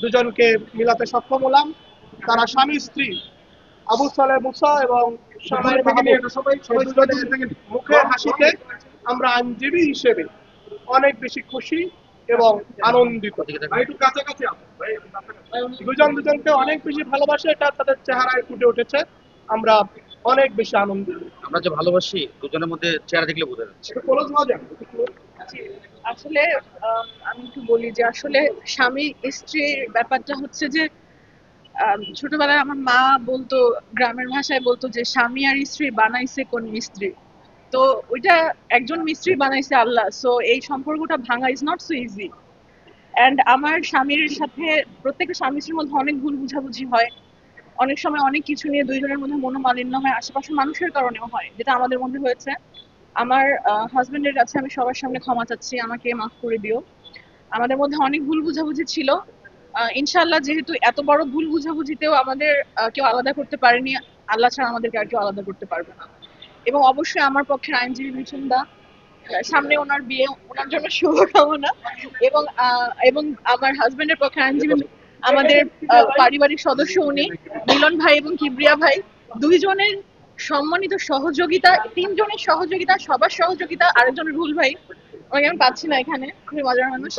দুজনকে মিলাতে সক্ষম হলাম। তারা স্বামী স্ত্রী আবু সালেহ মুসা এবং সানাই মাহবুব। দুজনের মুখের হাসিতে আমরা আইনজীবী হিসেবে অনেক বেশি খুশি এবং আনন্দিত। দুজন দুজনকে অনেক বেশি ভালোবাসে, এটা তাদের চেহারায় ফুটে উঠেছে। আমরা অনেক বেশি আনন্দিত। আমরা যে ভালোবাসি দুজনের মধ্যে চেহারা দেখলে বোঝা যাচ্ছে। আসলে আমি একটু বলি যে আসলে স্বামী স্ত্রীর ব্যাপারটা হচ্ছে যে ছোটবেলায় আমার মা বলতো, গ্রামের ভাষায় বলতো যে স্বামী আর স্ত্রী বানাইছে কোন মিস্ত্রি। তো ওইটা একজন মিস্ত্রি বানাইছে আল্লাহ। সো এই সম্পর্কটা ভাঙা is not so easy. And আমার স্বামীর সাথে প্রত্যেকটা স্বামী স্ত্রীর মধ্যে অনেক ভুল বুঝাবুঝি হয়, অনেক সময় অনেক কিছু নিয়ে দুইজনের মধ্যে মনোমালিন্য হয়, আশেপাশের মানুষের কারণেও হয়, যেটা আমাদের মধ্যে হয়েছে। আমার হাজবেন্ডের কাছে আমি সবার সামনে ক্ষমা চাচ্ছি, আমাকে মাফ করে দিও। আমাদের মধ্যে অনেক ভুল বুঝাবুঝি ছিল। ইনশাল্লাহ যেহেতু এত বড় ভুল বুঝাবুঝিতেও আমাদের কেউ আলাদা করতে পারেনি, আল্লাহ ছাড়া আমাদেরকে আর কেউ আলাদা করতে পারবে না। এবং অবশ্যই আমার পক্ষের আইনজীবী মিঠুন দা, সামনে ওনার বিয়ে, ওনার জন্য শুভকামনা। এবং এবং আমার হাজবেন্ডের পক্ষে আইনজীবী আমাদের পারিবারিক সদস্য উনি মিলন ভাই এবং কিবরিয়া ভাই, দুইজনের সম্মানিত সহযোগিতা, তিনজনের সহযোগিতা, সবার সহযোগিতা, আরেকজনের রুল ভাই, ওকে আমি পাচ্ছি না এখানে, খুবই মজার মানুষ।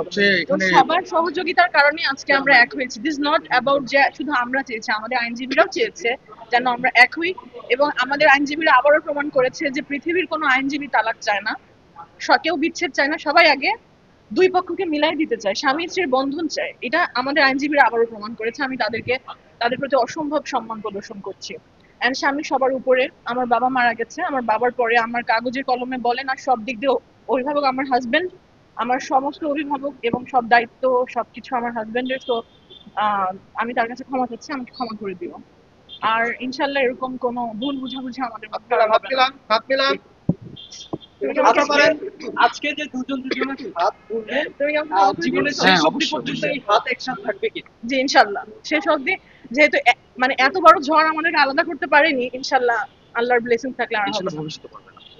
তো সবার সহযোগিতার কারণে আজকে আমরা এক হয়েছি। দিস নট অ্যাবাউট যে শুধু আমরা চেয়েছি, আমাদের আইনজীবীরাও চেয়েছে যেন আমরা এক হই। এবং আমাদের আইনজীবীরা আবারও প্রমাণ করেছে যে পৃথিবীর কোনো আইনজীবী তালাক চায় না, কেউ বিচ্ছেদ চায় না, সবাই আগে দুই পক্ষকে মিলাই দিতে চায়, স্বামী স্ত্রীর বন্ধন চায়। এটা আমাদের আইনজীবীরা আবারও প্রমাণ করেছে। আমি তাদের প্রতি অসম্ভব সম্মান প্রদর্শন করছি। এন্ড স্বামী সবার উপরে। আমার বাবা মারা গেছে, আমার বাবার পরে আমার কাগজের কলমে বলেন আর সব দিক দিয়ে অভিভাবক আমার হাজবেন্ড, আমার সমস্ত অভিভাবক এবং সব দায়িত্ব সবকিছু আমার হাজবেন্ডের। তো আমি তার কাছে ক্ষমা চাচ্ছি, আমাকে ক্ষমা করে দিও। আর ইনশাল্লাহ এরকম কোনো ভুল বুঝাবুঝি আমাদের মধ্যে হবে না। আজকে যে দুজন দুজনের হাত ধরলেন, জীবনের শেষ অবধি পর্যন্ত এই হাত একসাথে থাকবে কি? জি ইনশাল্লাহ শেষ অবধি। যেহেতু মানে এত বড় ঝড় আমাদেরকে আলাদা করতে পারেনি, ইনশাল্লাহ আল্লাহর ব্লেসিং থাকলে আর হবে না।